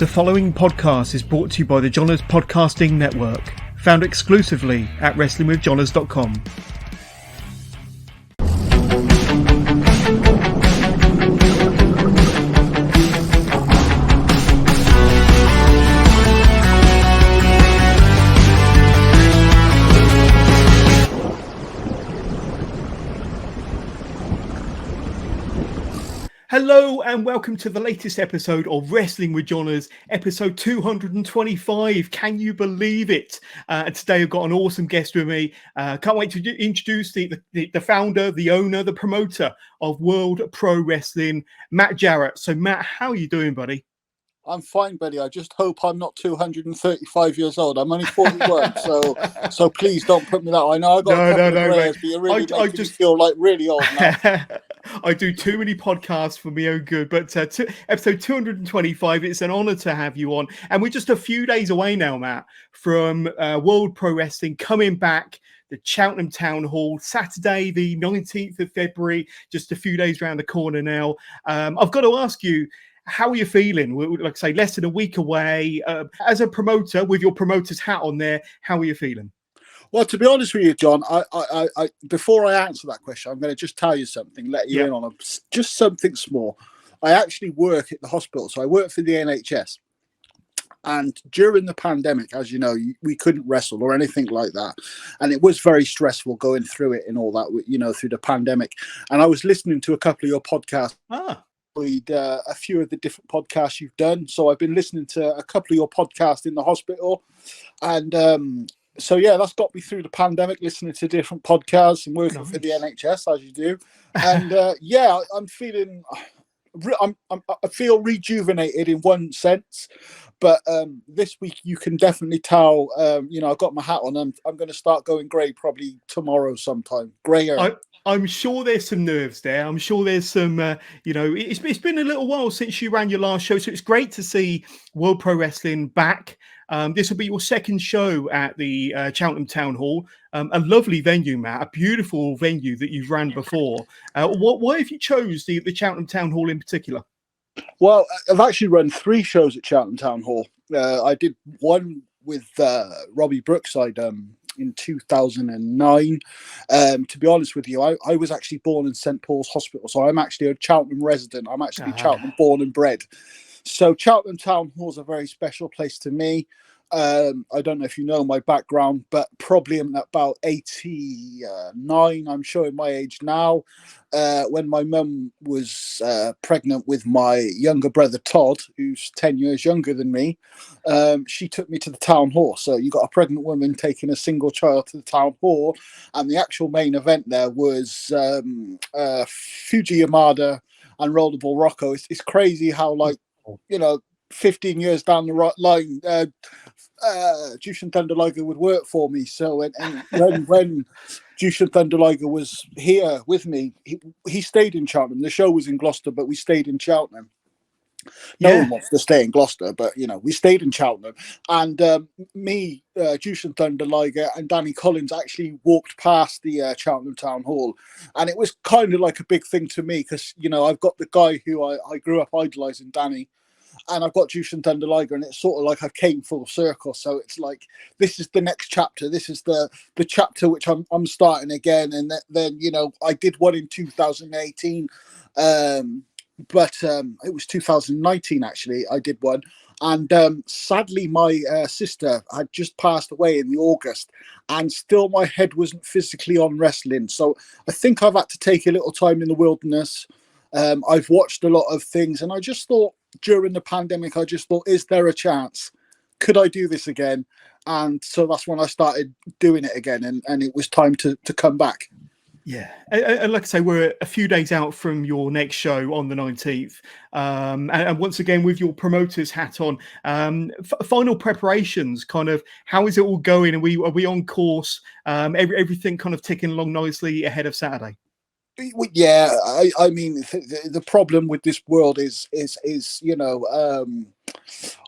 The following podcast is brought to you by the Johners Podcasting Network, found exclusively at WrestlingWithJohners.com. Hello and welcome to the latest episode of Wrestling with Johners, episode 225. Can you believe it? And today I've got an awesome guest with me. Can't wait to introduce the founder, the owner, the promoter of World Pro Wrestling, Matt Jarrett. So Matt, how are you doing, buddy? I'm fine, buddy. I just hope I'm not 235 years old. I'm only 41, so please don't put me that way. I know I got a couple of grades, but you're really making me feel like really old now. I do too many podcasts for my own good, but episode 225, it's an honor to have you on. And we're just a few days away now, Matt, from World Pro Wrestling coming back, the Cheltenham Town Hall, Saturday, the 19th of February, just a few days around the corner now. I've got to ask you, how are you feeling? Like I say, less than a week away. As a promoter, with your promoter's hat on there, how are you feeling? Well, to be honest with you, John, I before I answer that question, I'm going to just tell you something, let you in on just something small. I actually work at the hospital, so I work for the NHS. And during the pandemic, as you know, we couldn't wrestle or anything like that. And it was very stressful going through it and all that, you know, through the pandemic. And I was listening to a couple of your podcasts. A few of the different podcasts you've done. So I've been listening to a couple of your podcasts in the hospital. And so, yeah, that's got me through the pandemic, listening to different podcasts and working for the NHS, as you do. And I'm feeling... I feel rejuvenated in one sense, but this week you can definitely tell. I've got my hat on. I'm going to start going grey probably tomorrow sometime. Greyer. I'm sure there's some nerves there. I'm sure there's some. It's been a little while since you ran your last show, so it's great to see World Pro Wrestling back. This will be your second show at the Cheltenham Town Hall. A lovely venue, Matt. A beautiful venue that you've ran before. Why have you chose the Cheltenham Town Hall in particular? Well, I've actually run 3 shows at Cheltenham Town Hall. I did one with Robbie Brookside in 2009. To be honest with you, I was actually born in St Paul's Hospital, so I'm actually a Cheltenham resident. I'm actually Cheltenham born and bred. So Cheltenham Town Hall is a very special place to me. I don't know if you know my background, but probably I'm about 89. I'm showing my age now. When my mum was pregnant with my younger brother, Todd, who's 10 years younger than me, she took me to the town hall. So you got a pregnant woman taking a single child to the town hall. And the actual main event there was Fuji Yamada and Rollerball Rocco. It's crazy how, 15 years down the line, Jushin Thunder Liger would work for me. So when Jushin Thunder Liger was here with me, he stayed in Cheltenham. The show was in Gloucester, but we stayed in Cheltenham. No one wants to stay in Gloucester, but we stayed in Cheltenham. And Jushin Thunder Liger and Danny Collins actually walked past the Cheltenham Town Hall, and it was kind of like a big thing to me because I've got the guy who I grew up idolizing, Danny. And I've got Jushin Thunder Liger, and it's sort of like I came full circle. So it's like, this is the next chapter. This is the chapter which I'm starting again. And then I did one in 2018, but it was 2019 actually. I did one, and sadly my sister had just passed away in the August, and still my head wasn't physically on wrestling. So I think I've had to take a little time in the wilderness. I've watched a lot of things, and I just thought, during the pandemic, is there a chance? Could I do this again? And so that's when I started doing it again, and it was time to come back. Yeah, and like I say, we're a few days out from your next show on the 19th. And once again, with your promoter's hat on, final preparations, kind of, how is it all going? Are we on course? Everything kind of ticking along nicely ahead of Saturday? Yeah, I mean, the problem with this world is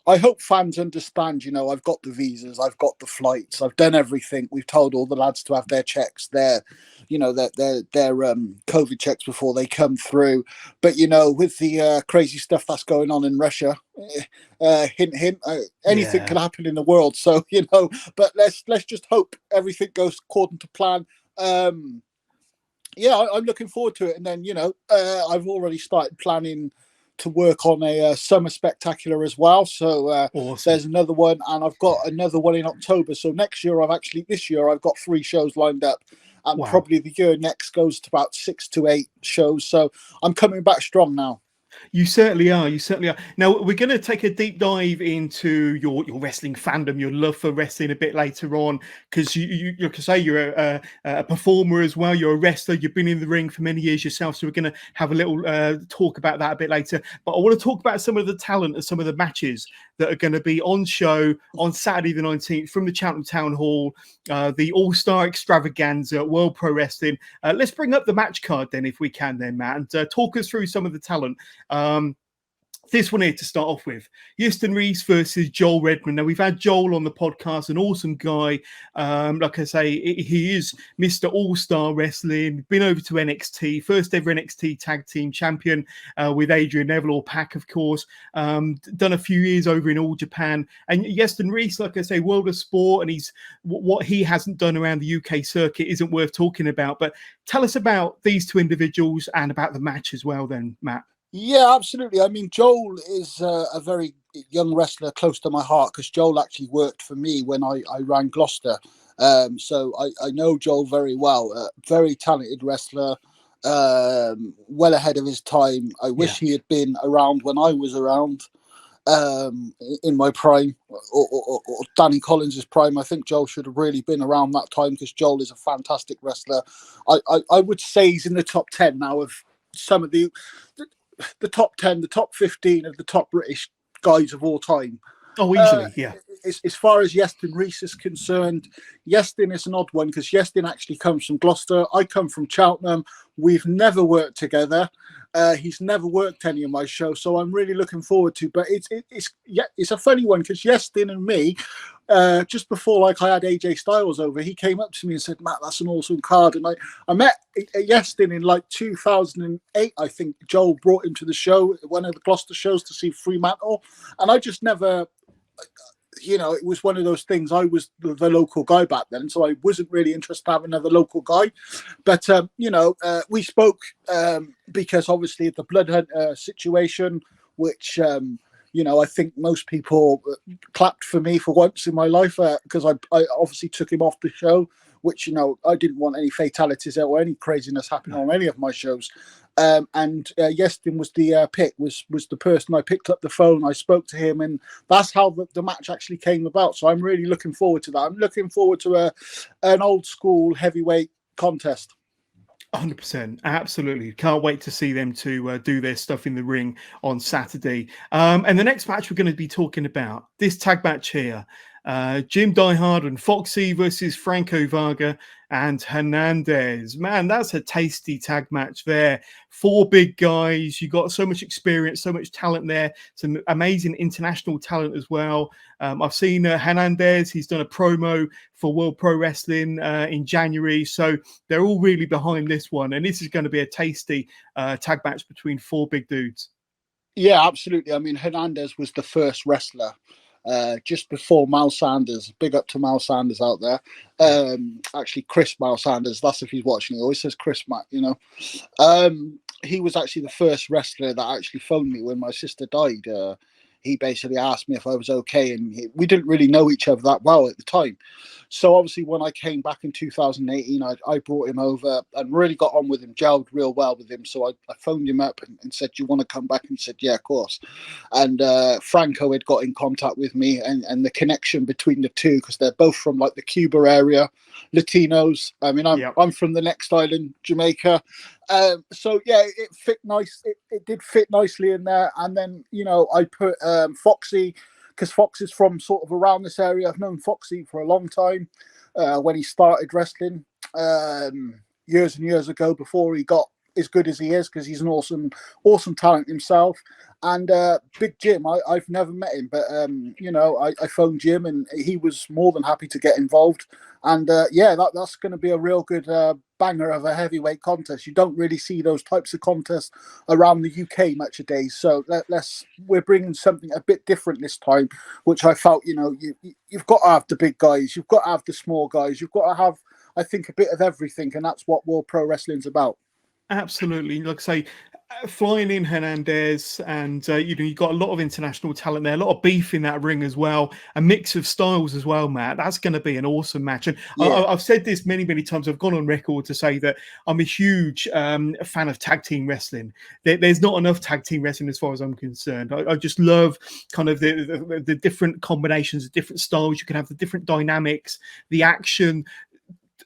I hope fans understand, I've got the visas, I've got the flights, I've done everything. We've told all the lads to have their checks, their COVID checks before they come through. But, with the crazy stuff that's going on in Russia, hint, hint, anything can happen in the world. So, but let's just hope everything goes according to plan. I'm looking forward to it. And then, I've already started planning to work on a summer spectacular as well. So Awesome. There's another one, and I've got another one in October. So this year I've got 3 shows lined up, and probably the year next goes to about 6 to 8 shows. So I'm coming back strong now. You certainly are. You certainly are. Now we're going to take a deep dive into your wrestling fandom, your love for wrestling a bit later on, because you can say you're a performer as well. You're a wrestler. You've been in the ring for many years yourself. So we're going to have a little talk about that a bit later. But I want to talk about some of the talent and some of the matches that are going to be on show on Saturday the 19th from the Cheltenham Town Hall, the All-Star Extravaganza at World Pro Wrestling. Let's bring up the match card then, if we can, then Matt, and talk us through some of the talent. This one here to start off with, Houston Reese versus Joel Redmond. Now, we've had Joel on the podcast, an awesome guy. Like I say, he is Mr. All-Star Wrestling, been over to NXT, first ever NXT Tag Team Champion with Adrian Neville, or Pac, of course. Done a few years over in All Japan. And Houston Reese, like I say, World of Sport, and what he hasn't done around the UK circuit isn't worth talking about. But tell us about these two individuals and about the match as well then, Matt. Yeah, absolutely. I mean, Joel is a very young wrestler close to my heart, because Joel actually worked for me when I ran Gloucester. So I know Joel very well. Very talented wrestler, well ahead of his time. I wish he had been around when I was around, in my prime, or Danny Collins' prime. I think Joel should have really been around that time, because Joel is a fantastic wrestler. I would say he's in the top 10 now of some of the top 10, the top 15 of the top British guys of all time. Oh, easily, yeah. As far as Yestin Reese is concerned, Yestin is an odd one, because Yestin actually comes from Gloucester. I come from Cheltenham. We've never worked together. He's never worked any of my shows, so I'm really looking forward to. But it's a funny one, because Yestin and me, just before I had AJ Styles over, he came up to me and said, "Matt, that's an awesome card." And I met Yestin in 2008. I think Joel brought him to the show, one of the Gloucester shows, to see Fremantle, and I just never. It was one of those things. I was the local guy back then, so I wasn't really interested to have another local guy. But we spoke because obviously the blood hunt situation, which I think most people clapped for me for once in my life, because I obviously took him off the show, which I didn't want any fatalities or any craziness happening on any of my shows. And Yestin was the pick, was the person I picked up the phone. I spoke to him, and that's how the match actually came about. So I'm really looking forward to that. I'm looking forward to an old school heavyweight contest. 100%, absolutely. Can't wait to see them to do their stuff in the ring on Saturday. And the next match we're going to be talking about, this tag match here, Jim Diehard and Foxy versus Franco, Varga and Hernandez. Man, that's a tasty tag match there. 4 big guys. You got so much experience, so much talent there. Some amazing international talent as well. I've seen Hernandez. He's done a promo for World Pro Wrestling in January. So they're all really behind this one. And this is going to be a tasty tag match between 4 big dudes. Yeah, absolutely. I mean, Hernandez was the first wrestler just before Mal Sanders. Big up to Mal Sanders out there. Actually, Chris Mal Sanders. That's if he's watching. He always says Chris Matt, He was actually the first wrestler that actually phoned me when my sister died. He basically asked me if I was okay, and we didn't really know each other that well at the time. So obviously when I came back in 2018, I brought him over and really got on with him, gelled real well with him. So I phoned him up and said, "Do you want to come back?" And he said, "Yeah, of course." And Franco had got in contact with me, and the connection between the two, because they're both from the Cuba area, Latinos. I mean, I'm from the next island, Jamaica. So yeah, it fit nice. It did fit nicely in there. And then I put Foxy, because Foxy's from sort of around this area. I've known Foxy for a long time. When he started wrestling years and years ago, before he got as good as he is, because he's an awesome talent himself. And Big Jim, I've never met him, but I phoned Jim, and he was more than happy to get involved. And that's going to be a real good banger of a heavyweight contest. You don't really see those types of contests around the UK much a day. So we're bringing something a bit different this time, which I felt, you've got to have the big guys, you've got to have the small guys, you've got to have, I think, a bit of everything, and that's what World Pro Wrestling's about. Absolutely. Like I say, flying in Hernandez, and you've got a lot of international talent there, a lot of beef in that ring as well, a mix of styles as well, Matt. That's going to be an awesome match. And I've said this many times. I've gone on record to say that I'm a huge fan of tag team wrestling. There's not enough tag team wrestling as far as I'm concerned. I just love kind of the different combinations, the different styles. You can have the different dynamics, the action,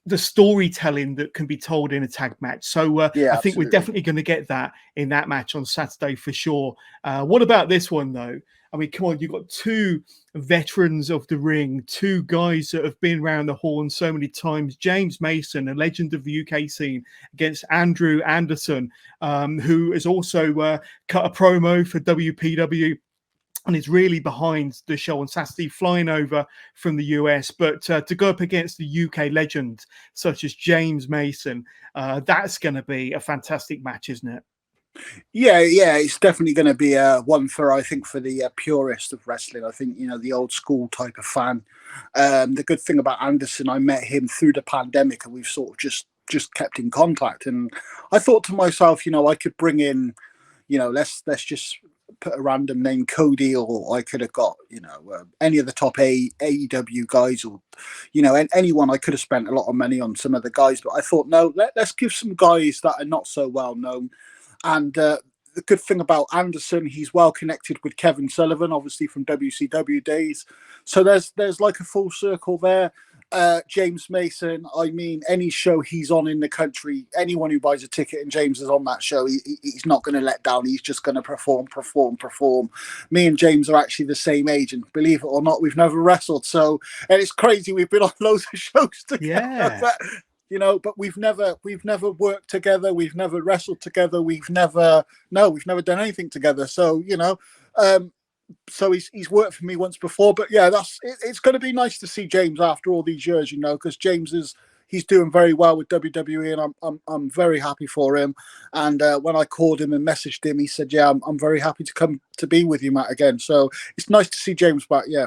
the storytelling that can be told in a tag match. So I think we're definitely going to get that in that match on Saturday for sure. What about this one though? I mean, come on, you've got two veterans of the ring, two guys that have been around the horn so many times. James Mason, a legend of the UK scene, against Andrew Anderson, who has also cut a promo for WPW and is really behind the show on Saturday, flying over from the US. But to go up against the UK legend such as James Mason, that's going to be a fantastic match, isn't it? Yeah, it's definitely going to be one for, I think, for the purist of wrestling. I think, the old school type of fan. The good thing about Anderson, I met him through the pandemic, and we've sort of just kept in contact. And I thought to myself, I could bring in, let's just put a random name, Cody, or I could have got any of the top AEW guys, or anyone. I could have spent a lot of money on some of the guys, but I thought, no, let's give some guys that are not so well known. And the good thing about Anderson, he's well connected with Kevin Sullivan, obviously from WCW days, so there's like a full circle there. James Mason, I mean, any show he's on in the country, anyone who buys a ticket and James is on that show, he's not going to let down. He's just going to perform. Me and James are actually the same age, and believe it or not, we've never wrestled. So, and it's crazy, we've been on loads of shows together. But we've never worked together. We've never wrestled together. We've never done anything together. So, so he's worked for me once before. But yeah, it's going to be nice to see James after all these years, because James he's doing very well with WWE, and I'm very happy for him. And when I called him and messaged him, he said, "Yeah, I'm very happy to come to be with you, Matt, again." So it's nice to see James back. Yeah.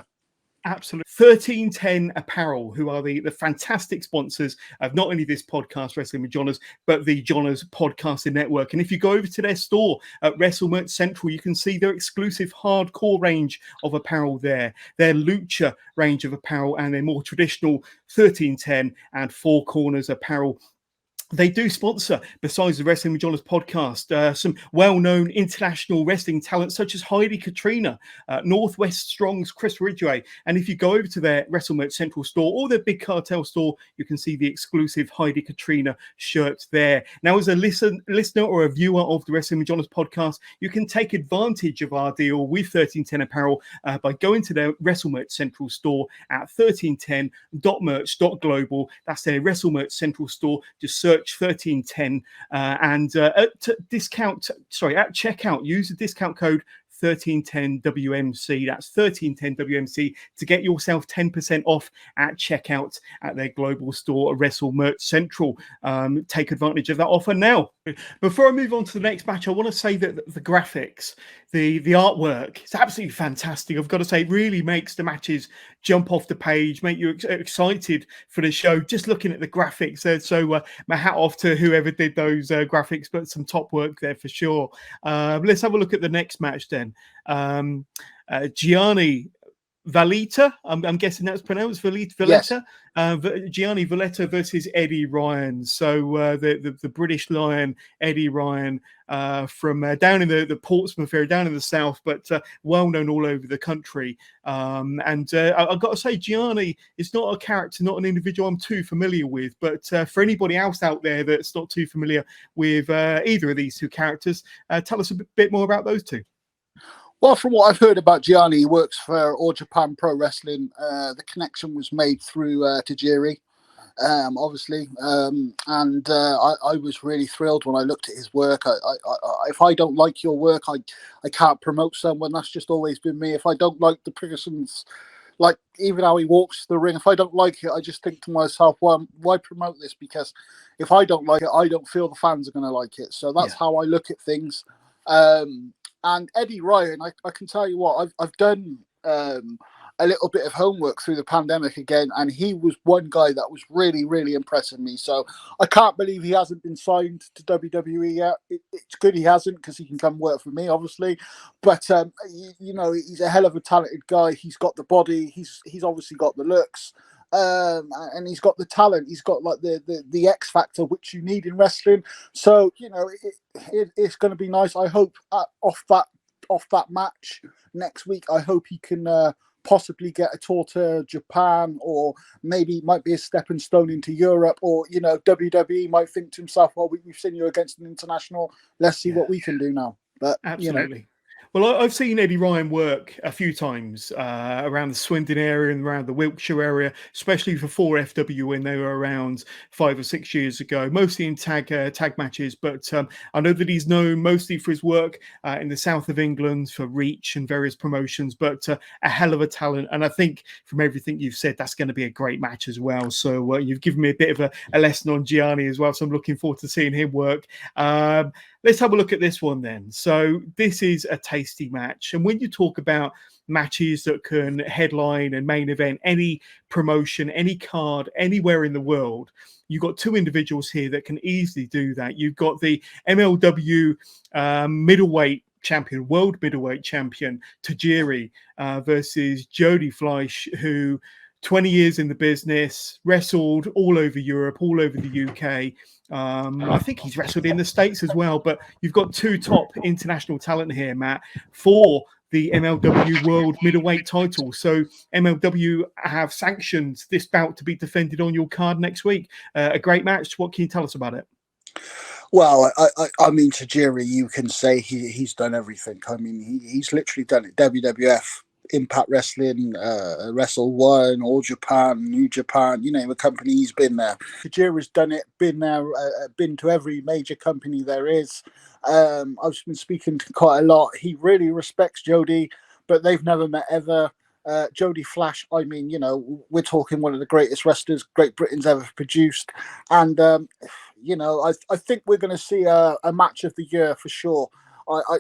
Absolutely. 1310 Apparel, who are the fantastic sponsors of not only this podcast, Wrestling with Johners, but the Johners Podcasting Network. And if you go over to their store at WrestleMerch Central, you can see their exclusive hardcore range of apparel there, their lucha range of apparel, and their more traditional 1310 and Four Corners apparel. They do sponsor, besides the Wrestling with Johners podcast, some well-known international wrestling talent such as Heidi Katrina, Northwest Strong's Chris Ridgway. And if you go over to their WrestleMerch Central store or their Big Cartel store, you can see the exclusive Heidi Katrina shirt there. Now, as a listener or a viewer of the Wrestling with Johners podcast, you can take advantage of our deal with 1310 Apparel by going to their WrestleMerch Central store at 1310.merch.global. That's their WrestleMerch Central store. Just search 1310 and at checkout, use the discount code 1310 WMC. That's 1310 WMC to get yourself 10% off at checkout at their global store, WrestleMerch Central. Take advantage of that offer now. Before I move on to the next match, I want to say that the graphics, the artwork, it's absolutely fantastic. I've got to say, it really makes the matches jump off the page, make you excited for the show. Just looking at the graphics there. So my hat off to whoever did those graphics, but some top work there for sure. Let's have a look at the next match then. Gianni Valletta, I'm guessing that's pronounced Valletta. Yes. Gianni Valletta versus Eddie Ryan. So the British Lion, Eddie Ryan, from down in the Portsmouth area, down in the south, but well known all over the country. And I've got to say, Gianni is not a character, not an individual I'm too familiar with. But for anybody else out there that's not too familiar with either of these two characters, tell us a bit more about those two. Well, from what I've heard about Gianni, he works for All Japan Pro Wrestling. The connection was made through Tajiri. obviously, and I was really thrilled when I looked at his work. If I don't like your work, I can't promote someone. That's just always been me. If I don't like the person's, like even how he walks the ring, if I don't like it, I just think to myself, well, why promote this? Because if I don't like it, I don't feel the fans are going to like it. So that's how I look at things. And Eddie Ryan, I can tell you what, I've done a little bit of homework through the pandemic again, and he was one guy that was really, really impressing me. So I can't believe he hasn't been signed to WWE yet. It's good he hasn't, because he can come work for me, obviously. But you know, he's a hell of a talented guy. He's got the body. He's obviously got the looks. And he's got the talent. He's got like the X factor which you need in wrestling. So you know, it's going to be nice. I hope off that match next week, I hope he can possibly get a tour to Japan, or maybe it might be a stepping stone into Europe, or you know, WWE might think to himself, well, we've seen you against an international, let's see what we can do now. But absolutely. You know. Well, I've seen Eddie Ryan work a few times around the Swindon area and around the Wiltshire area, especially for 4FW when they were around 5 or 6 years ago, mostly in tag matches. But I know that he's known mostly for his work in the south of England for Reach and various promotions, but a hell of a talent. And I think from everything you've said, that's going to be a great match as well. So you've given me a bit of a lesson on Gianni as well. So I'm looking forward to seeing him work. Let's have a look at this one then. So this is a tasty match. And when you talk about matches that can headline and main event any promotion, any card, anywhere in the world, you've got two individuals here that can easily do that. You've got the MLW middleweight champion, world middleweight champion, Tajiri versus Jody Fleisch, who 20 years in the business, wrestled all over Europe, all over the UK. I think he's wrestled in the States as well, but you've got two top international talent here, Matt, for the MLW World Middleweight title. So MLW have sanctioned this bout to be defended on your card next week. A great match. What can you tell us about it? Well, I mean, Tajiri, you can say he's done everything. I mean, he's literally done it. WWF, Impact Wrestling, Wrestle One, All Japan, New Japan, you name a company, he's been there. Tajiri's done it, been there, been to every major company there is. I've been speaking to quite a lot. He really respects Jody, but they've never met ever. Jody Fleisch, I mean, you know, we're talking one of the greatest wrestlers Great Britain's ever produced. And, you know, I think we're going to see a match of the year for sure.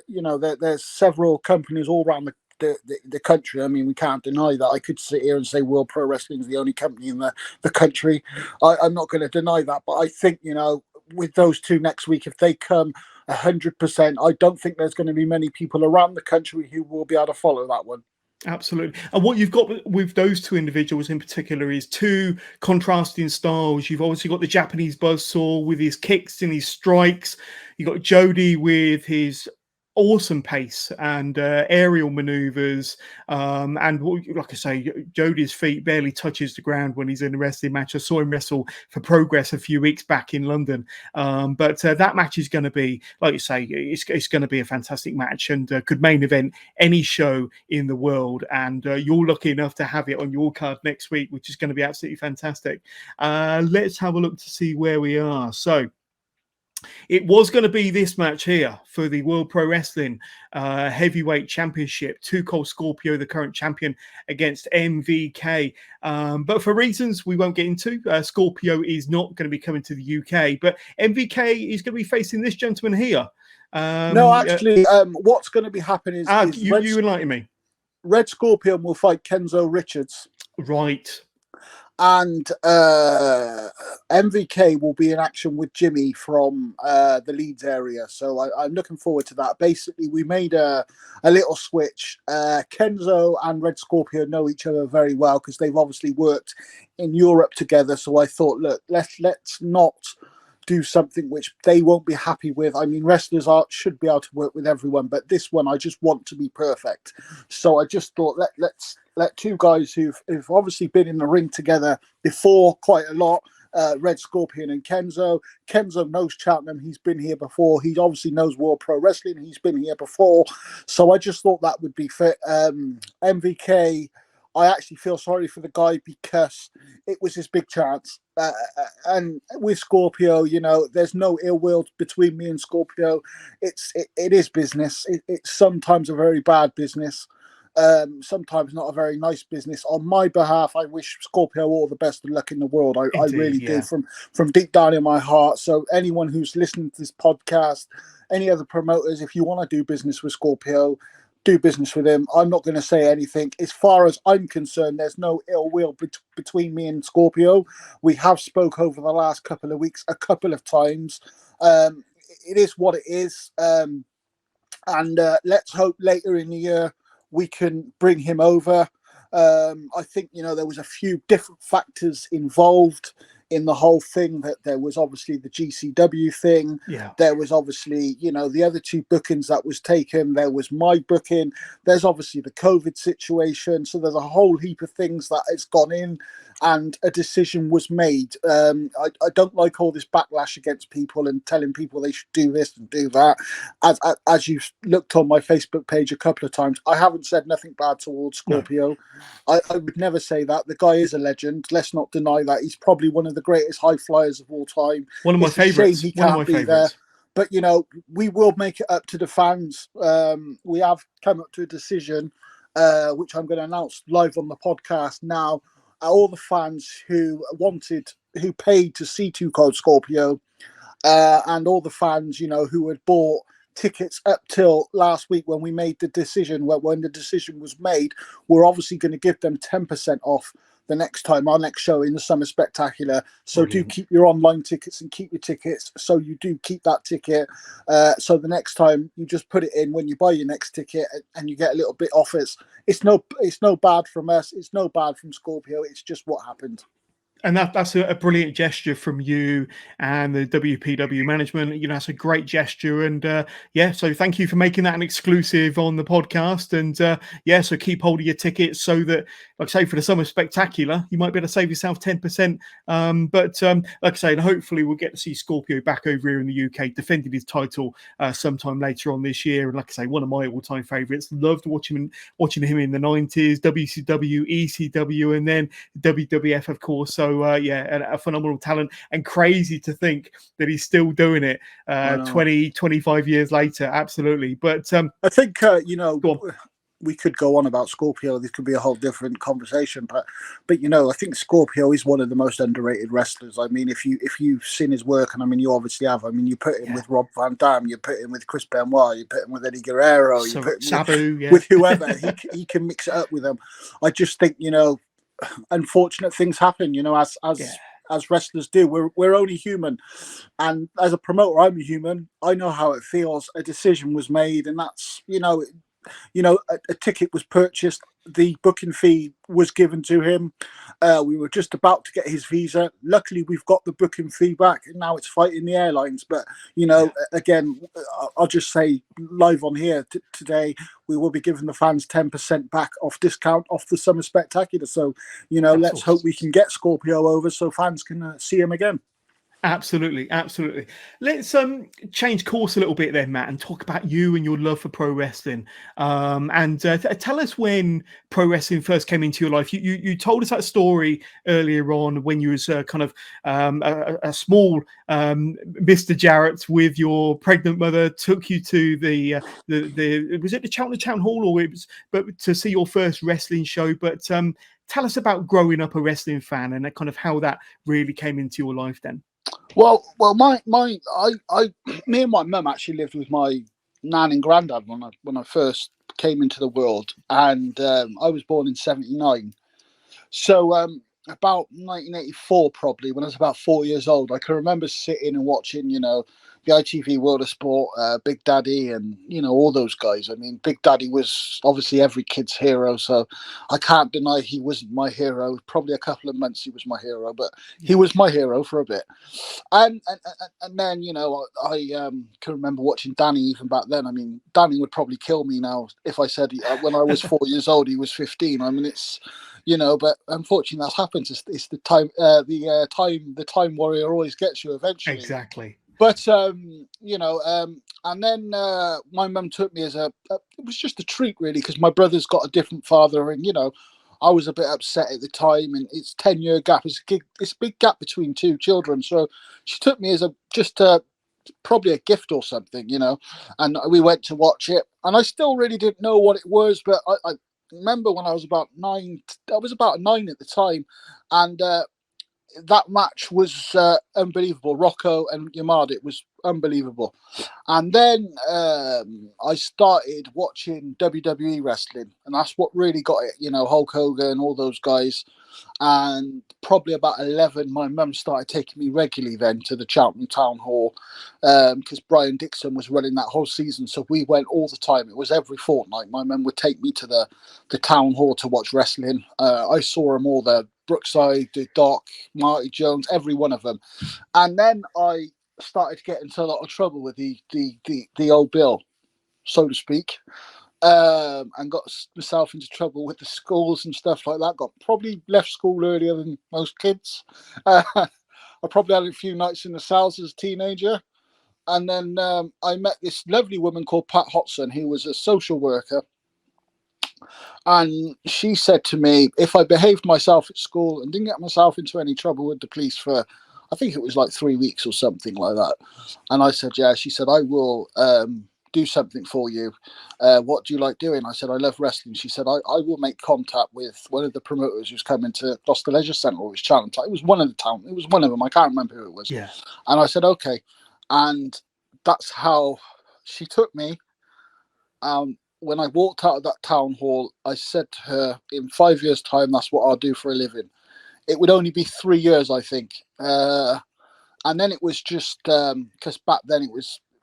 You know, there's several companies all around the country. I mean, we can't deny that. I could sit here and say World Pro Wrestling is the only company in the country. I'm not going to deny that, but I think, you know, with those two next week, if they come 100%, I don't think there's going to be many people around the country who will be able to follow that one. Absolutely. And what you've got with those two individuals in particular is two contrasting styles. You've obviously got the Japanese buzzsaw with his kicks and his strikes. You've got Jody with his awesome pace and aerial maneuvers, and like I say, Jody's feet barely touches the ground when he's in a wrestling match. I saw him wrestle for Progress a few weeks back in London, but that match is going to be, like you say, it's going to be a fantastic match and could main event any show in the world, and you're lucky enough to have it on your card next week, which is going to be absolutely fantastic. Let's have a look to see where we are. So it was going to be this match here for the World Pro Wrestling Heavyweight Championship. Too Cold Scorpio, the current champion, against MVK. But for reasons we won't get into, Scorpio is not going to be coming to the UK. But MVK is going to be facing this gentleman here. No, actually, what's going to be happening is you enlighten me. Red Scorpion will fight Kenzo Richards. Right. And MVK will be in action with Jimmy from the Leeds area. So I'm looking forward to that. Basically, we made a little switch. Kenzo and Red Scorpion know each other very well because they've obviously worked in Europe together. So I thought, look, let's not do something which they won't be happy with. I mean, wrestlers should be able to work with everyone, but this one I just want to be perfect. So I just thought let's let two guys who've obviously been in the ring together before quite a lot, Red Scorpion and Kenzo. Kenzo knows Cheltenham. He's been here before. He obviously knows World Pro Wrestling. He's been here before. So I just thought that would be fit. MVK, I actually feel sorry for the guy because it was his big chance. And with Scorpio, you know, there's no ill will between me and Scorpio. It is business. It's sometimes a very bad business. Sometimes not a very nice business. On my behalf, I wish Scorpio all the best of luck in the world. I Indeed, really do, yeah. from deep down in my heart. So anyone who's listening to this podcast, any other promoters, if you want to do business with Scorpio, do business with him. I'm not going to say anything. As far as I'm concerned, there's no ill will between me and Scorpio. We have spoke over the last couple of weeks a couple of times. It is what it is. And let's hope later in the year we can bring him over. I think, you know, there was a few different factors involved in the whole thing. That there was obviously the GCW thing. Yeah. There was obviously, you know, the other two bookings that was taken. There was my booking. There's obviously the COVID situation. So there's a whole heap of things that has gone in, and a decision was made. I don't like all this backlash against people and telling people they should do this and do that. As you've looked on my Facebook page a couple of times, I haven't said nothing bad towards Scorpio. No. I would never say that. The guy is a legend. Let's not deny that. He's probably one of the greatest high flyers of all time. One of my favourites. He can't be there. But, you know, we will make it up to the fans. We have come up to a decision, which I'm going to announce live on the podcast now. All the fans who paid to see Two Cold Scorpio, and all the fans, you know, who had bought tickets up till last week when we made the decision, when the decision was made, we're obviously going to give them 10% off the next time, our next show in the Summer Spectacular. So Brilliant. Do keep your online tickets and keep your tickets, so you do keep that ticket. So the next time you just put it in when you buy your next ticket, and you get a little bit off. It's no bad from us. It's no bad from Scorpio. It's just what happened. And that's a brilliant gesture from you and the WPW management. You know, that's a great gesture. And so thank you for making that an exclusive on the podcast. And so keep hold of your tickets so that, like I say, for the Summer Spectacular, you might be able to save yourself 10%. But like I say, and hopefully we'll get to see Scorpio back over here in the UK defending his title sometime later on this year. And like I say, one of my all-time favourites. Loved watching him in the 90s, WCW, ECW, and then WWF, of course. So a phenomenal talent, and crazy to think that he's still doing it 25 years later. Absolutely. But I think we could go on about Scorpio. This could be a whole different conversation, but you know, I think Scorpio is one of the most underrated wrestlers. I mean, if you've seen his work, and I mean, you obviously have. I mean, you put him with Rob Van Dam, you put him with Chris Benoit, you put him with Eddie Guerrero, you put him Sabu, with whoever. he can mix it up with them. I just think, you know, unfortunate things happen, you know, as wrestlers do. We're only human, and as a promoter, I'm a human. I know how it feels. A decision was made, and that's, you know, a ticket was purchased. The booking fee was given to him. We were just about to get his visa. Luckily, we've got the booking fee back, and now it's fighting the airlines. But, you know, again, I'll just say live on here today, we will be giving the fans 10% back off discount off the Summer Spectacular. So, you know, let's hope we can get Scorpio over so fans can see him again. Absolutely. Let's change course a little bit then, Matt, and talk about you and your love for pro wrestling. Tell us when pro wrestling first came into your life. You told us that story earlier on when you was kind of a small Mr. Jarrett with your pregnant mother took you to the was it the Cheltenham Town Hall, or but to see your first wrestling show? But tell us about growing up a wrestling fan and kind of how that really came into your life then. Well, me and my mum actually lived with my nan and granddad when I first came into the world, and I was born in '79. So about 1984, probably when I was about 4 years old, I can remember sitting and watching, you know, the ITV World of Sport, Big Daddy, and, you know, all those guys. I mean, Big Daddy was obviously every kid's hero, so I can't deny he wasn't my hero. Probably a couple of months he was my hero, but he was my hero for a bit. And then, you know, I can remember watching Danny even back then. I mean, Danny would probably kill me now if I said when I was 4 years old he was 15. I mean, it's, you know, but unfortunately that happens. It's the time, the time warrior always gets you eventually. Exactly. But you know, and then my mum took me as it was just a treat really, because my brother's got a different father, and you know, I was a bit upset at the time, and it's 10-year gap. It's a big gap between two children. So she took me as probably a gift or something, and we went to watch it. And I still really didn't know what it was, but I remember when I was about 9. I was about 9 at the time, and that match was unbelievable. Rocco and Yamada, it was unbelievable. And then I started watching WWE wrestling, and that's what really got it. Hulk Hogan, all those guys. And probably about 11, my mum started taking me regularly then to the Cheltenham Town Hall, because Brian Dixon was running that whole season. So we went all the time. It was every fortnight. My mum would take me to the Town Hall to watch wrestling. I saw them all there. Brookside, the Doc, Marty Jones, every one of them. And then I started to get into a lot of trouble with the old Bill, so to speak. And got myself into trouble with the schools and stuff like that. Probably left school earlier than most kids. I probably had a few nights in the cells as a teenager. And then I met this lovely woman called Pat Hodson, who was a social worker. And she said to me, if I behaved myself at school and didn't get myself into any trouble with the police for, I think it was like 3 weeks or something like that. And I said, yeah. She said, I will do something for you. What do you like doing? I said, I love wrestling. She said, I will make contact with one of the promoters who's coming to Gloucester Leisure Centre, or it was Cheltenham Town. It was one of them. I can't remember who it was. Yeah. And I said, okay. And that's how she took me. When I walked out of that town hall, I said to her, in 5 years' time, that's what I'll do for a living. It would only be 3 years, I think. And then it was just, because back then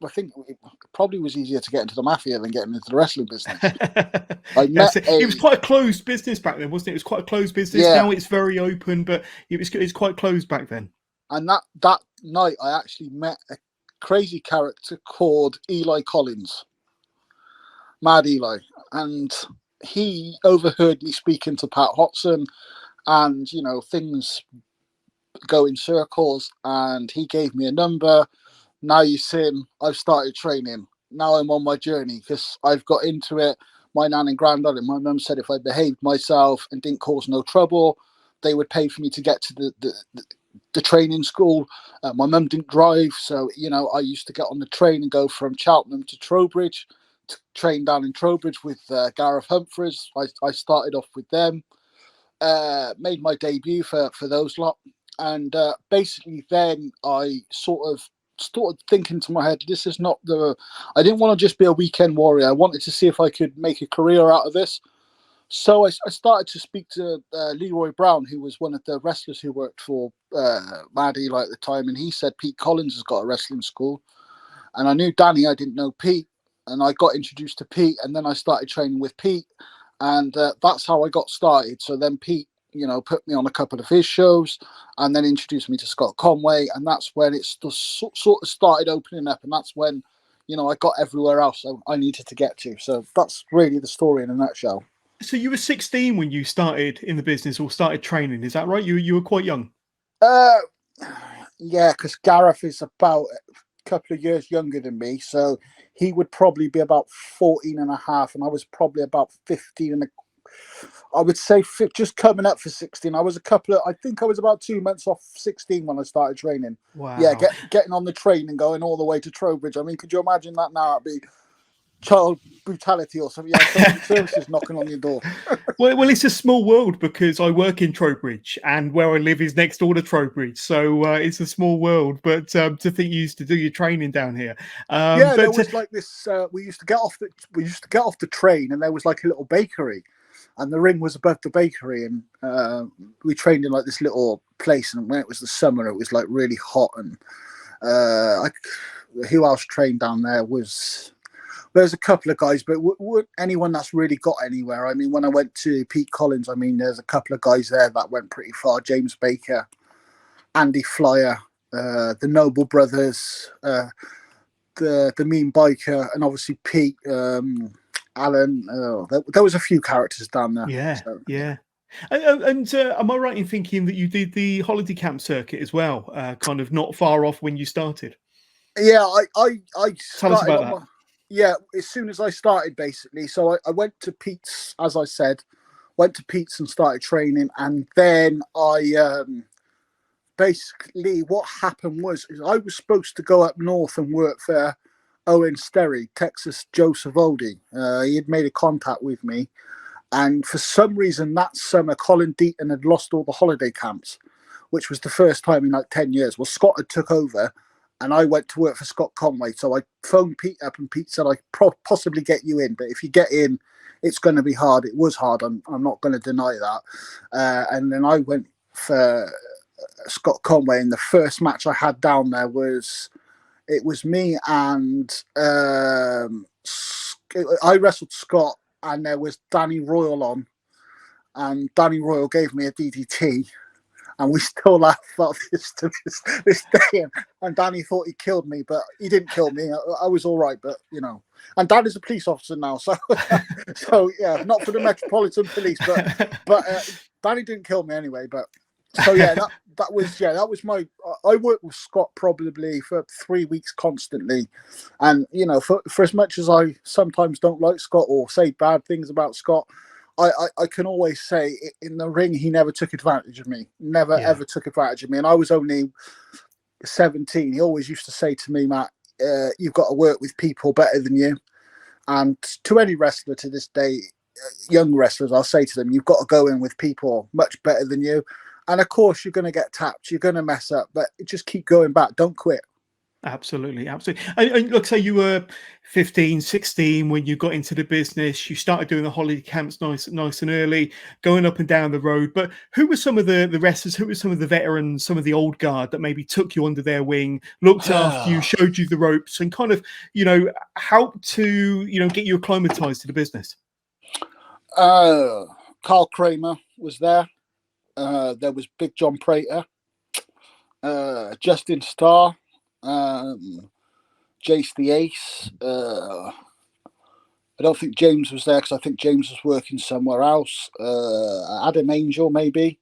I think it probably was easier to get into the mafia than getting into the wrestling business. It was quite a closed business back then, wasn't it? It was quite a closed business. Yeah. Now it's very open, but it's quite closed back then. And that night, I actually met a crazy character called Eli Collins. Mad Eli, and he overheard me speaking to Pat Hodson, and things go in circles, and he gave me a number. Now you see him, I've started training. Now I'm on my journey because I've got into it. My nan and granddad and my mum said if I behaved myself and didn't cause no trouble, they would pay for me to get to the training school. My mum didn't drive, so I used to get on the train and go from Cheltenham to Trowbridge. Trained down in Trowbridge with Gareth Humphreys. I started off with them, made my debut for those lot, and basically then I sort of started thinking to my head, this is not I didn't want to just be a weekend warrior. I wanted to see if I could make a career out of this. So I started to speak to Leroy Brown, who was one of the wrestlers who worked for Mad Eli at the time, and he said Pete Collins has got a wrestling school. And I knew Danny, I didn't know Pete. And I got introduced to Pete, and then I started training with Pete, and that's how I got started. So then Pete, put me on a couple of his shows, and then introduced me to Scott Conway, and that's when it sort of started opening up, and that's when, I got everywhere else I needed to get to. So that's really the story in a nutshell. So you were 16 when you started in the business or started training, is that right? You were quite young. Yeah, because Gareth is about a couple of years younger than me, so he would probably be about 14 and a half, and I was probably about 15 and I would say just coming up for 16. I think I was about 2 months off 16 when I started training. Wow. Yeah, getting on the train and going all the way to Trowbridge. I mean, could you imagine that now? It'd be child brutality or something. Yeah, social services knocking on your door. Well, it's a small world because I work in Trowbridge, and where I live is next door to Trowbridge, so it's a small world. But to think you used to do your training down here, yeah, there was like this. We used to get off the train, and there was like a little bakery, and the ring was above the bakery, and we trained in like this little place. And when it was the summer, it was like really hot, and who else trained down there was. There's a couple of guys, but anyone that's really got anywhere. I mean, when I went to Pete Collins, I mean, there's a couple of guys there that went pretty far. James Baker, Andy Flyer, the Noble Brothers, the Mean Biker, and obviously Pete, Alan. There was a few characters down there. Yeah, so. Yeah. And am I right in thinking that you did the holiday camp circuit as well, kind of not far off when you started? Yeah, I Tell us about that. Yeah, as soon as I started, basically. So I went to Pete's, as I said, went to Pete's and started training, and then I basically what happened was is I was supposed to go up north and work for Owen Sterry, Texas Joe Savoldi. He had made a contact with me, and for some reason that summer Colin Deaton had lost all the holiday camps, which was the first time in like 10 years. Well, Scott had took over, and I went to work for Scott Conway. So I phoned Pete up, and Pete said, I possibly get you in, but if you get in, it's going to be hard. It was hard. I'm not going to deny that. And then I went for Scott Conway, and the first match I had down there was me and I wrestled Scott, and there was Danny Royal on, and Danny Royal gave me a DDT. And we still laugh about this to this day. And Danny thought he killed me, but he didn't kill me. I was all right, but you know. And Dad is a police officer now, so so yeah, not for the Metropolitan Police, but Danny didn't kill me anyway. But so yeah, that was my. I worked with Scott probably for 3 weeks constantly, and you know, for as much as I sometimes don't like Scott or say bad things about Scott, I can always say in the ring he never took advantage of me. Never ever took advantage of me. And I was only 17. He always used to say to me, Matt, you've got to work with people better than you. And to any wrestler to this day, young wrestlers, I'll say to them, you've got to go in with people much better than you. And of course, you're going to get tapped. You're going to mess up, but just keep going back. Don't quit. Absolutely. And look, say you were 15, 16 when you got into the business. You started doing the holiday camps nice and early, going up and down the road. But who were some of the wrestlers? Who were some of the veterans, some of the old guard that maybe took you under their wing, looked after you, showed you the ropes, and kind of, you know, helped to, you know, get you acclimatized to the business? Carl Kramer was there. There was Big John Prater, Justin Starr, Jace the Ace. I don't think James was there because I think James was working somewhere else. Adam Angel, maybe.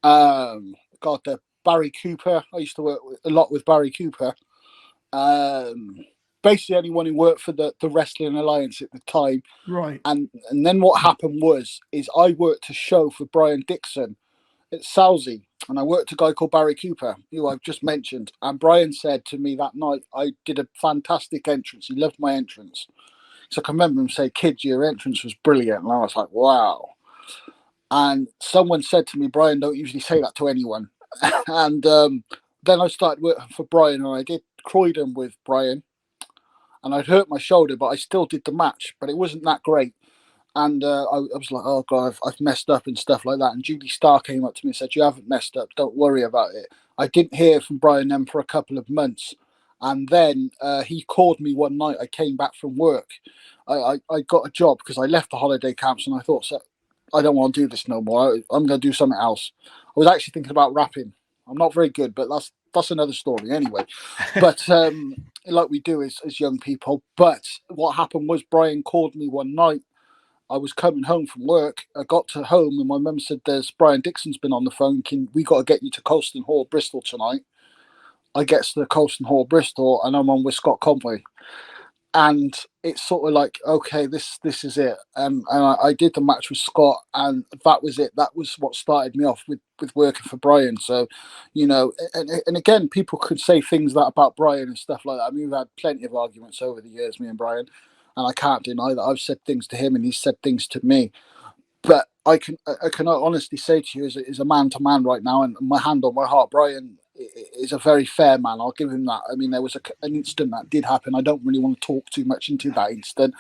Barry Cooper. I used to work a lot with Barry Cooper. Basically, anyone who worked for the Wrestling Alliance at the time. Right. And then what happened is I worked a show for Brian Dixon at Southsea, and I worked a guy called Barry Cooper, who I've just mentioned. And Brian said to me that night, I did a fantastic entrance. He loved my entrance. So I can remember him say, "Kid, your entrance was brilliant." And I was like, wow. And someone said to me, "Brian, don't usually say that to anyone." And then I started working for Brian, and I did Croydon with Brian. And I'd hurt my shoulder, but I still did the match, but it wasn't that great. And I was like, oh, God, I've messed up and stuff like that. And Judy Starr came up to me and said, you haven't messed up. Don't worry about it. I didn't hear from Brian then for a couple of months. And then he called me one night. I came back from work. I got a job because I left the holiday camps, and I thought, so, I don't want to do this no more. I'm going to do something else. I was actually thinking about rapping. I'm not very good, but that's another story anyway. But like we do as young people. But what happened was Brian called me one night. I was coming home from work. I got to home and my mum said, there's Brian Dixon's been on the phone. We got to get you to Colston Hall, Bristol tonight. I get to the Colston Hall, Bristol, and I'm on with Scott Conway. And it's sort of like, okay, this is it. And I did the match with Scott, and that was it. That was what started me off with working for Brian. So, you know, and again, people could say things about Brian and stuff like that. I mean, we've had plenty of arguments over the years, me and Brian. And I can't deny that I've said things to him and he's said things to me. But I can honestly say to you, as a man to man right now, and my hand on my heart, Brian is a very fair man. I'll give him that. I mean, there was an incident that did happen. I don't really want to talk too much into that incident,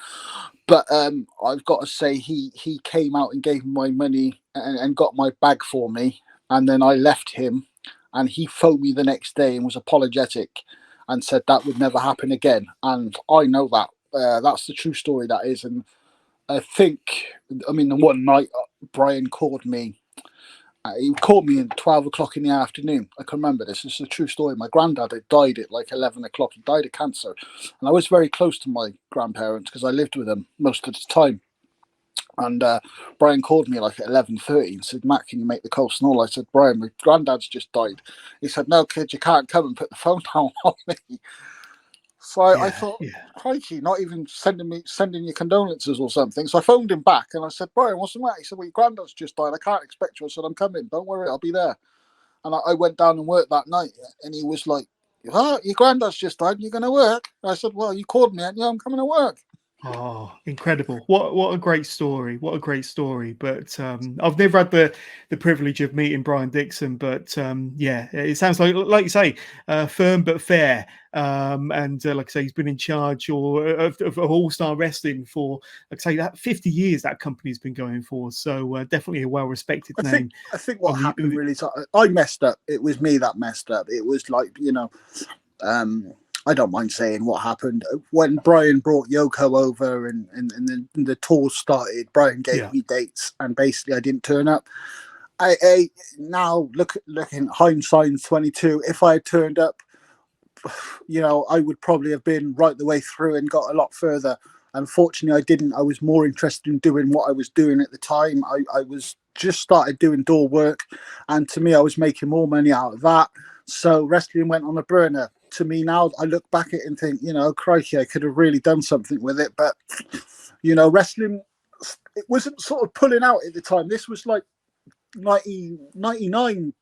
but I've got to say he came out and gave me my money and got my bag for me, and then I left him, and he phoned me the next day and was apologetic and said that would never happen again. And I know that. That's the true story, that is. And I think, I mean, the one night Brian called me. He called me at 12 o'clock in the afternoon. I can remember this. This is a true story. My granddad had died at like 11 o'clock. He died of cancer. And I was very close to my grandparents because I lived with them most of the time. And Brian called me like at 11:30 and said, Matt, can you make the Colston Hall? I said, Brian, my granddad's just died. He said, no, kid, you can't come and put the phone down on me. So I Yeah, thought, yeah. crikey, not even sending your condolences or something. So I phoned him back and I said, Brian, what's the matter? He said, well, your granddad's just died. I can't expect you. I said, I'm coming. Don't worry, I'll be there. And I went down and worked that night. And he was like, oh, your granddad's just died. You're going to work? And I said, well, you called me and yeah, I'm coming to work. Oh, incredible. What a great story. What a great story. But I've never had the privilege of meeting Brian Dixon, but yeah, it sounds like you say, firm but fair. And like I say, he's been in charge of All-Star Wrestling for, like I say, that 50 years that company's been going for. So definitely a well-respected name. I think what happened really, I messed up. It was me that messed up. It was like, I don't mind saying what happened. When Brian brought Yoko over and the tour started, Brian gave me dates and basically I didn't turn up. I now looking hindsight 22, if I had turned up, I would probably have been right the way through and got a lot further. Unfortunately, I didn't. I was more interested in doing what I was doing at the time. I was just started doing door work, and to me, I was making more money out of that. So wrestling went on a burner. To me now, I look back at it and think, crikey, I could have really done something with it. But, wrestling, it wasn't sort of pulling out at the time. This was like 1999,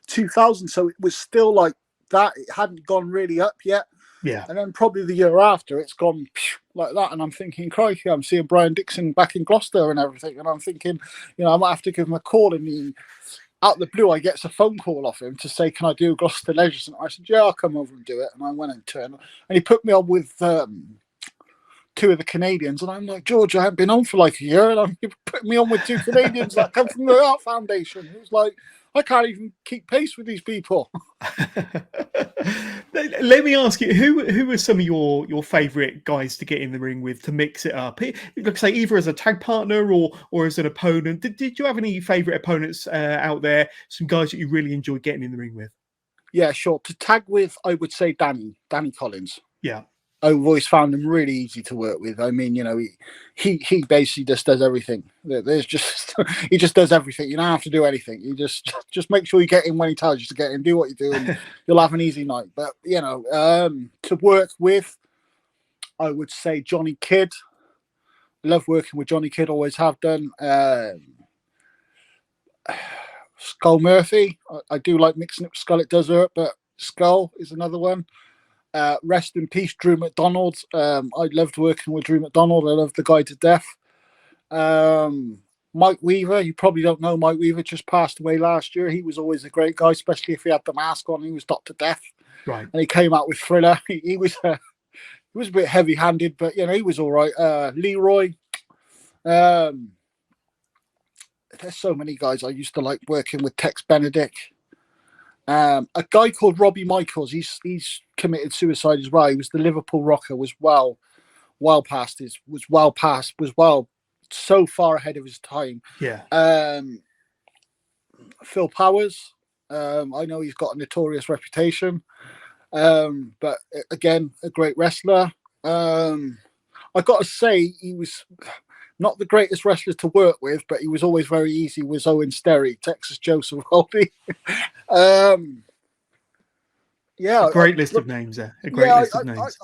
2000. So it was still like that. It hadn't gone really up yet. Yeah. And then probably the year after, it's gone like that. And I'm thinking, crikey, I'm seeing Brian Dixon back in Gloucester and everything. And I'm thinking, I might have to give him a call. And out of the blue, I get a phone call off him to say, can I do Gloucester Leisure Centre? I said, yeah, I'll come over and do it. And I went and turned. And he put me on with two of the Canadians. And I'm like, George, I haven't been on for like a year. And he put me on with two Canadians that come from the Art Foundation. It was like, I can't even keep pace with these people. Let me ask you, who are some of your favourite guys to get in the ring with to mix it up? Like say, either as a tag partner or as an opponent. Did you have any favourite opponents out there? Some guys that you really enjoyed getting in the ring with? Yeah, sure. To tag with, I would say Danny Collins. Yeah. I've always found him really easy to work with. I mean, he basically just does everything. There's just he just does everything. You don't have to do anything. You just make sure you get in when he tells you to get in, do what you do, and you'll have an easy night. But to work with, I would say Johnny Kidd. Love working with Johnny Kidd. Always have done. Skull Murphy. I do like mixing it with Scarlet Desert, but Skull is another one. Rest in peace, Drew McDonald. I loved working with Drew McDonald. I loved the guy to death. Mike Weaver, you probably don't know Mike Weaver, just passed away last year. He was always a great guy, especially if he had the mask on. He was Dr. Death. Right. And he came out with Thriller. He was a bit heavy-handed, but he was all right. Leroy. There's so many guys I used to like working with. Tex Benedict. A guy called Robbie Michaels. He's committed suicide as well. He was the Liverpool rocker. Was so far ahead of his time. Yeah. Phil Powers. I know he's got a notorious reputation, but again, a great wrestler. I got to say, he was not the greatest wrestler to work with, but he was always very easy. Was Owen Sterry, Texas Joseph Holdy. Yeah, a great list of names there. A great list of names.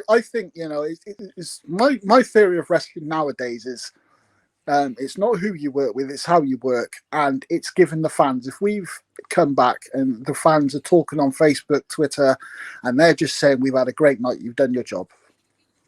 I think it's my theory of wrestling nowadays is it's not who you work with, it's how you work, and it's given the fans. If we've come back and the fans are talking on Facebook, Twitter, and they're just saying we've had a great night, you've done your job.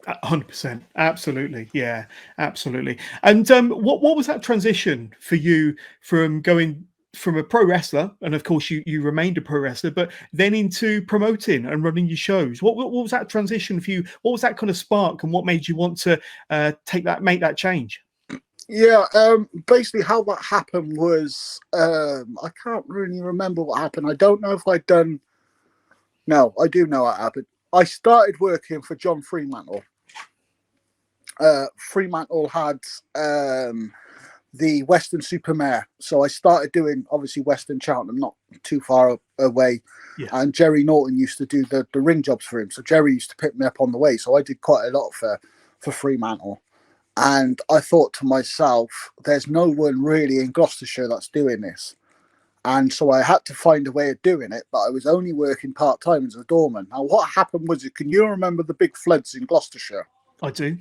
100%, absolutely, yeah, absolutely. And what was that transition for you from going from a pro wrestler, and of course you remained a pro wrestler, but then into promoting and running your shows? What was that transition for you? What was that kind of spark, and what made you want to make that change? Yeah, basically how that happened was I can't really remember what happened. I don't know if I'd done. No, I do know what happened. I started working for John Fremantle. Fremantle had the Western Supermare, so I started doing obviously Western Cheltenham, not too far away. Yeah. And Jerry Norton used to do the ring jobs for him, so Jerry used to pick me up on the way. So I did quite a lot for Fremantle, and I thought to myself, "There's no one really in Gloucestershire that's doing this." And so I had to find a way of doing it, but I was only working part-time as a doorman. Now, what happened was, can you remember the big floods in Gloucestershire? I do.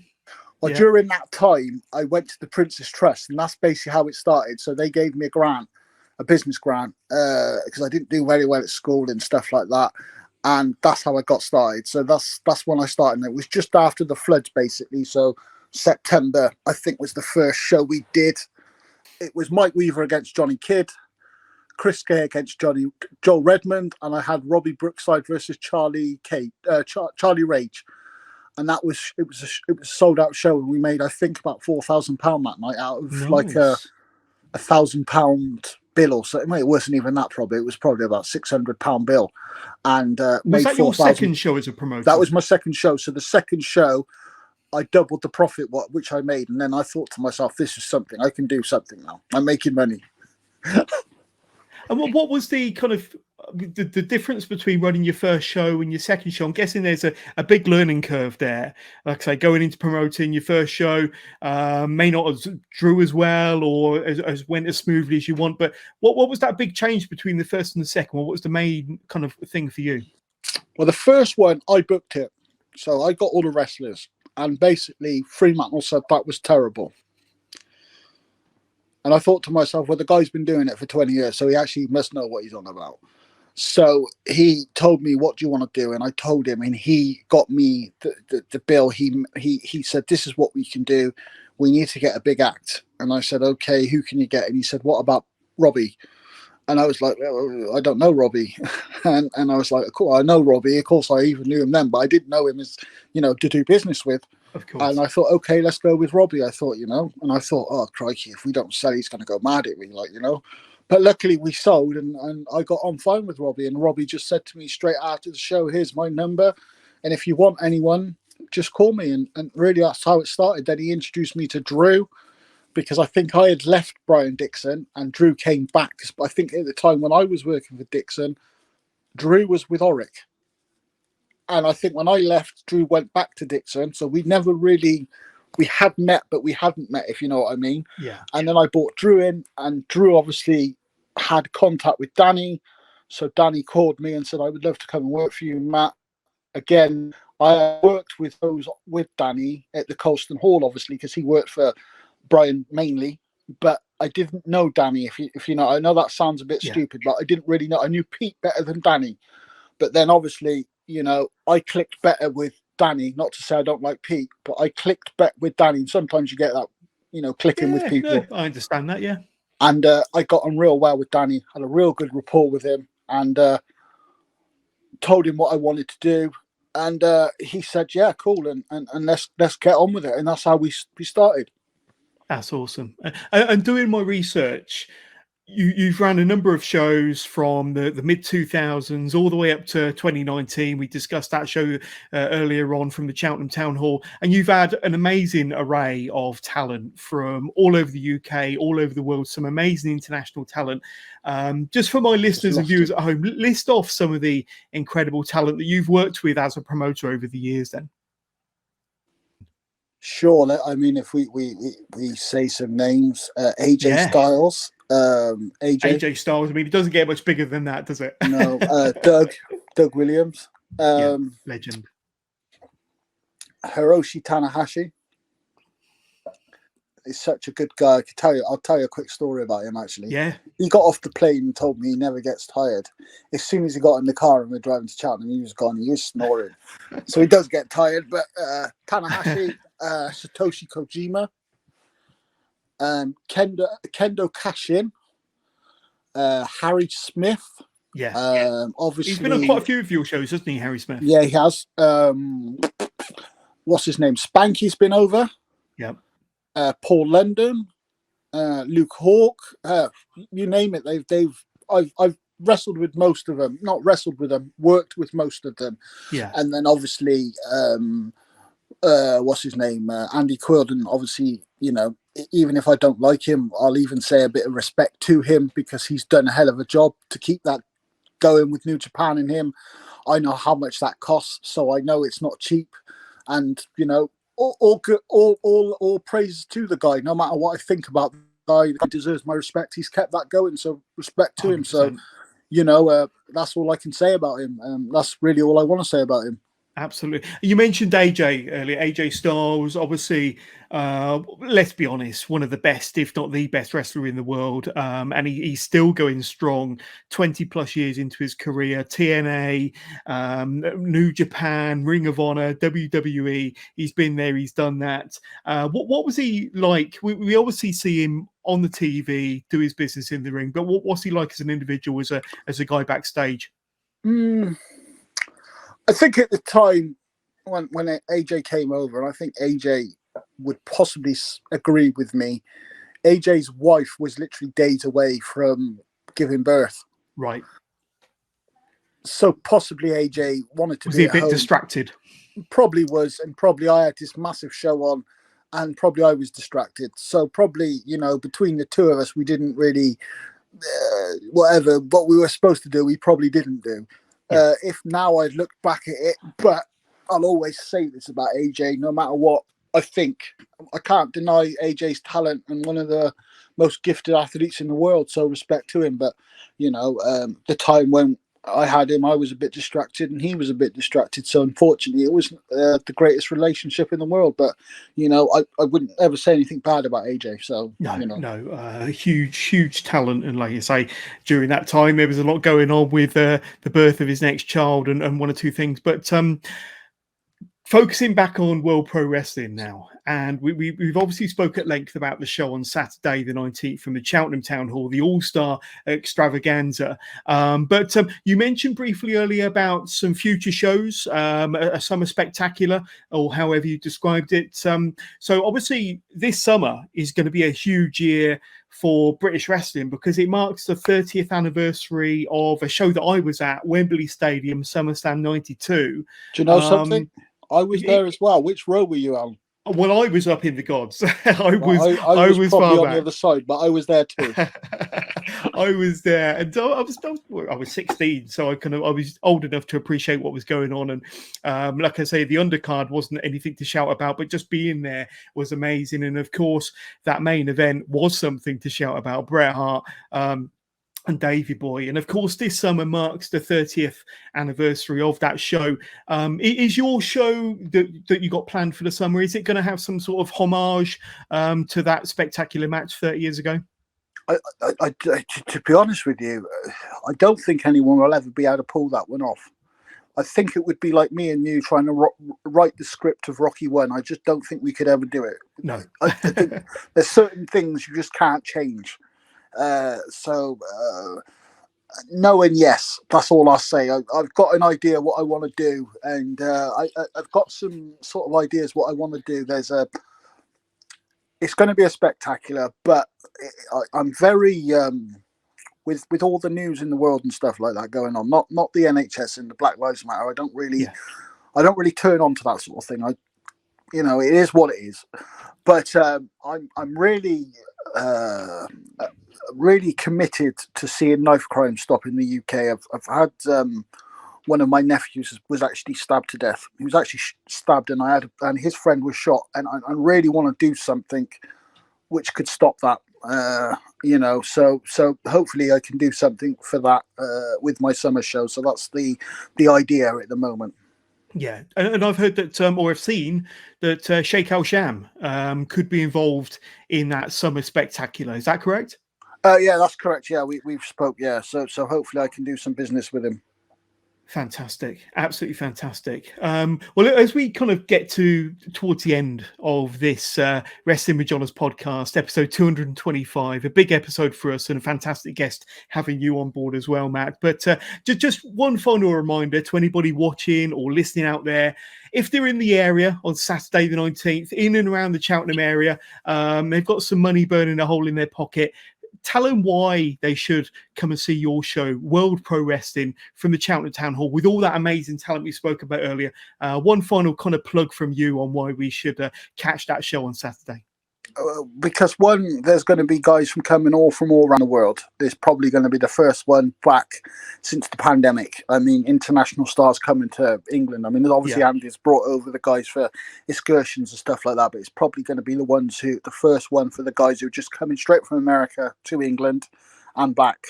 Well, Yeah. during that time, I went to the Prince's Trust, and that's basically how it started. So they gave me a grant, a business grant, because I didn't do very well at school and stuff like that. And that's how I got started. So that's when I started. And it was just after the floods, basically. So September, I think, was the first show we did. It was Mike Weaver against Johnny Kidd, Chris Gay against Joel Redmond, and I had Robbie Brookside versus Charlie Rage. And that was it was a sold out show, and we made, I think, about £4,000 that night out of like a £1,000 bill or something. It wasn't even that, probably. It was probably about £600 bill. And was made that your second show as a promoter? That was my second show. So the second show, I doubled the profit which I made, and then I thought to myself, this is something, I can do something now. I'm making money. And what was the kind of the difference between running your first show and your second show? I'm guessing there's a big learning curve there. Like I say, going into promoting your first show may not have drew as well or as went as smoothly as you want. But what was that big change between the first and the second one? What was the main kind of thing for you? Well, the first one, I booked it. So I got all the wrestlers. And basically, Fremantle said that was terrible. And I thought to myself, well, the guy's been doing it for 20 years, so he actually must know what he's on about. So he told me, what do you want to do? And I told him, and he got me the bill. He said, this is what we can do. We need to get a big act. And I said, okay, who can you get? And he said, what about Robbie? And I was like, well, I don't know Robbie. and I was like, cool, I know Robbie. Of course, I even knew him then, but I didn't know him as, to do business with. Of course. And I thought, okay, let's go with Robbie. I thought, and I thought, oh, crikey, if we don't sell, he's going to go mad at me, But luckily we sold, and I got on fine with Robbie. And Robbie just said to me straight after the show, here's my number. And if you want anyone, just call me. And really, that's how it started. Then he introduced me to Drew, because I think I had left Brian Dixon and Drew came back. But I think at the time when I was working for Dixon, Drew was with Oric. And I think when I left, Drew went back to Dixon. So we had met, but we hadn't met, if you know what I mean. Yeah. And then I brought Drew in, and Drew obviously had contact with Danny. So Danny called me and said, I would love to come and work for you, Matt. Again, I worked with Danny at the Colston Hall, obviously, because he worked for Brian mainly. But I didn't know Danny, if you know. I know that sounds a bit stupid, but I didn't really know. I knew Pete better than Danny. But then obviously, I clicked better with Danny. Not to say I don't like Pete, but I clicked better with Danny. And sometimes you get that, clicking with people. No, I understand that, yeah. And I got on real well with Danny, had a real good rapport with him, and told him what I wanted to do. And he said, yeah, cool, and let's get on with it. And that's how we started. That's awesome. And doing my research, you've run a number of shows from the mid 2000s all the way up to 2019. We discussed that show earlier on from the Cheltenham Town Hall, and you've had an amazing array of talent from all over the UK, all over the world, some amazing international talent. Just for my listeners and viewers at home, list off some of the incredible talent that you've worked with as a promoter over the years then. Sure. I mean, if we say some names, AJ Styles, AJ Styles. I mean, it doesn't get much bigger than that, does it? No. Doug Williams, legend. Hiroshi Tanahashi is such a good guy. I'll tell you a quick story about him. Actually, he got off the plane and told me he never gets tired. As soon as he got in the car and we're driving to Cheltenham, he was gone. He was snoring, so he does get tired. But Tanahashi. Satoshi Kojima, Kendo Kashin, Harry Smith. Yeah. Obviously, he's been on quite a few of your shows, hasn't he, Harry Smith? Yeah, he has. What's his name? Spanky's been over. Yep. Paul London, Luke Hawke. You name it. I've wrestled with most of them. Not wrestled with them. Worked with most of them. Yeah. And then obviously. What's his name? Andy Quilden. Obviously, even if I don't like him, I'll even say a bit of respect to him because he's done a hell of a job to keep that going with New Japan in him. I know how much that costs, so I know it's not cheap. And all praise to the guy, no matter what I think about guy deserves my respect. He's kept that going, so respect to him. 100%. So, that's all I can say about him. That's really all I want to say about him. Absolutely. You mentioned AJ earlier. AJ Styles, obviously, let's be honest, one of the best, if not the best wrestler in the world. And he's still going strong 20 plus years into his career. TNA, New Japan, Ring of Honor, WWE. He's been there. He's done that. What was he like? We obviously see him on the TV, do his business in the ring, but what's he like as an individual, as a guy backstage? I think at the time when AJ came over, and I think AJ would possibly agree with me, AJ's wife was literally days away from giving birth. Right. So possibly AJ wanted to was be he a at bit home. distracted? Probably was, and probably I had this massive show on, and probably I was distracted. So probably, between the two of us, we didn't really, what we were supposed to do, we probably didn't do. If now I'd look back at it, but I'll always say this about AJ, no matter what I think. I can't deny AJ's talent and one of the most gifted athletes in the world, so respect to him. But, the time when I had him, I was a bit distracted and he was a bit distracted. So unfortunately, it wasn't the greatest relationship in the world. But, I wouldn't ever say anything bad about AJ. So, huge talent. And like you say, during that time, there was a lot going on with the birth of his next child and one or two things. But focusing back on World Pro Wrestling now, and we've obviously spoke at length about the show on Saturday the 19th from the Cheltenham Town Hall, the All-Star Extravaganza. But you mentioned briefly earlier about some future shows, a summer spectacular, or however you described it. So obviously this summer is going to be a huge year for British wrestling because it marks the 30th anniversary of a show that I was at, Wembley Stadium, SummerSlam 92. Do you know something? I was there as well. Which row were you on? Well, I was up in the gods. I was probably far on back. the other side, but I was there too. I was there, and I was 16, so I was old enough to appreciate what was going on. And like I say, the undercard wasn't anything to shout about, but just being there was amazing. And of course, that main event was something to shout about. Bret Hart. And Davey Boy. And of course, this summer marks the 30th anniversary of that show. Is your show that you got planned for the summer, is it going to have some sort of homage to that spectacular match 30 years ago? To be honest with you, I don't think anyone will ever be able to pull that one off. I think it would be like me and you trying to write the script of Rocky 1. I just don't think we could ever do it. No. I think there's certain things you just can't change. No and yes, that's all I'll say. I've got an idea what I want to do, and I've got some sort of ideas what I want to do. It's going to be a spectacular, but I'm very with all the news in the world and stuff like that going on. Not the NHS and the Black Lives Matter. I don't really turn on to that sort of thing. It is what it is. But I'm really committed to seeing knife crime stop in the UK. I've had one of my nephews was actually stabbed to death. He was actually stabbed, and his friend was shot. And I really want to do something which could stop that. So hopefully I can do something for that with my summer show. So that's the idea at the moment. Yeah, and I've heard that, or I've seen that Sheikh Al Sham could be involved in that summer spectacular. Is that correct? Yeah, that's correct. Yeah, we've spoke. Yeah, so hopefully I can do some business with him. Fantastic, absolutely fantastic. Well, as we kind of get towards the end of this Wrestling with John's podcast, episode 225, a big episode for us and a fantastic guest having you on board as well, Matt. But just one final reminder to anybody watching or listening out there, if they're in the area on Saturday the 19th, in and around the Cheltenham area, they've got some money burning a hole in their pocket, tell them why they should come and see your show, World Pro Wrestling, from the Cheltenham Town Hall, with all that amazing talent we spoke about earlier. One final kind of plug from you on why we should catch that show on Saturday. Because one, there's going to be guys coming all from all around the world. It's probably going to be the first one back since the pandemic. I mean, international stars coming to England. I mean, obviously Andy's brought over the guys for excursions and stuff like that, but it's probably going to be the first one for the guys who are just coming straight from America to England and back.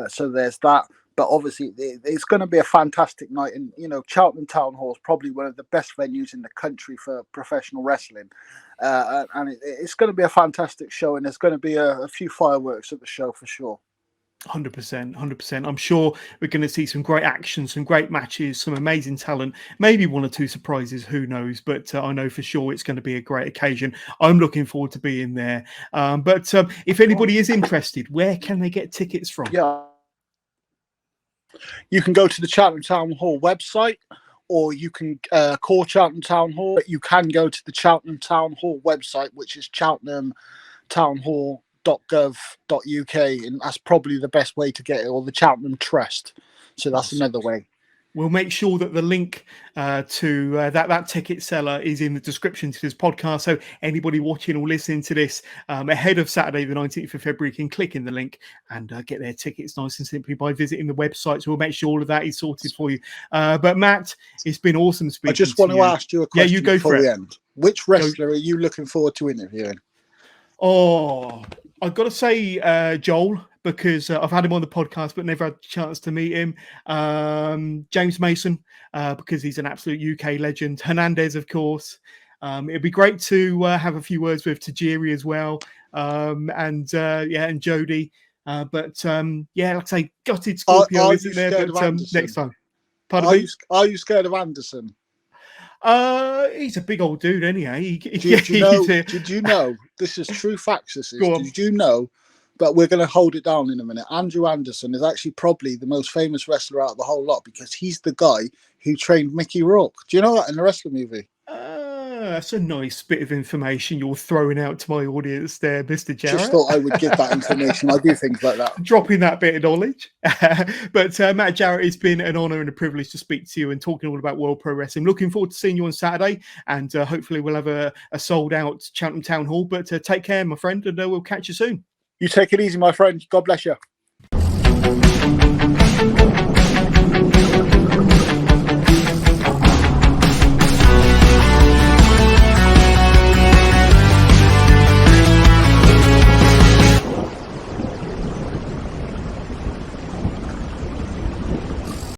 So there's that. But obviously, it's going to be a fantastic night. And, Cheltenham Town Hall is probably one of the best venues in the country for professional wrestling. And it's going to be a fantastic show. And there's going to be a few fireworks at the show for sure. 100%. I'm sure we're going to see some great action, some great matches, some amazing talent, maybe one or two surprises, who knows? But I know for sure it's going to be a great occasion. I'm looking forward to being there. But if anybody is interested, where can they get tickets from? Yeah. You can go to the Cheltenham Town Hall website, or you can call Cheltenham Town Hall. You can go to the Cheltenham Town Hall website, which is cheltenhamtownhall.gov.uk, and that's probably the best way to get it, or the Cheltenham Trust. So that's another way. We'll make sure that the link to that ticket seller is in the description to this podcast. So anybody watching or listening to this ahead of Saturday, the 19th of February, can click in the link and get their tickets nice and simply by visiting the website. So we'll make sure all of that is sorted for you. But Matt, it's been awesome speaking to you. I just want to ask you a question. Yeah, you go for it. End. Which wrestler are you looking forward to interviewing? Oh, I've got to say Joel, because I've had him on the podcast but never had a chance to meet him. James Mason, because he's an absolute UK legend. Hernandez, of course. It'd be great to have a few words with Tajiri as well. And Jody. Like I say, gutted Scorpio isn't there, but next time. Pardon me? Are you scared of Anderson? He's a big old dude anyhow. Did you know, this is true facts, did you know, but we're going to hold it down in a minute, Andrew Anderson is actually probably the most famous wrestler out of the whole lot, because he's the guy who trained Mickey Rourke. Do you know that in the wrestling movie? That's a nice bit of information you're throwing out to my audience there, Mr. Jarrett. Just thought I would give that information. I do things like that. Dropping that bit of knowledge. But Matt Jarrett, it's been an honour and a privilege to speak to you and talking all about World Pro Wrestling. Looking forward to seeing you on Saturday, and hopefully we'll have a sold-out Cheltenham Town Hall. But take care, my friend, and we'll catch you soon. You take it easy, my friend. God bless you.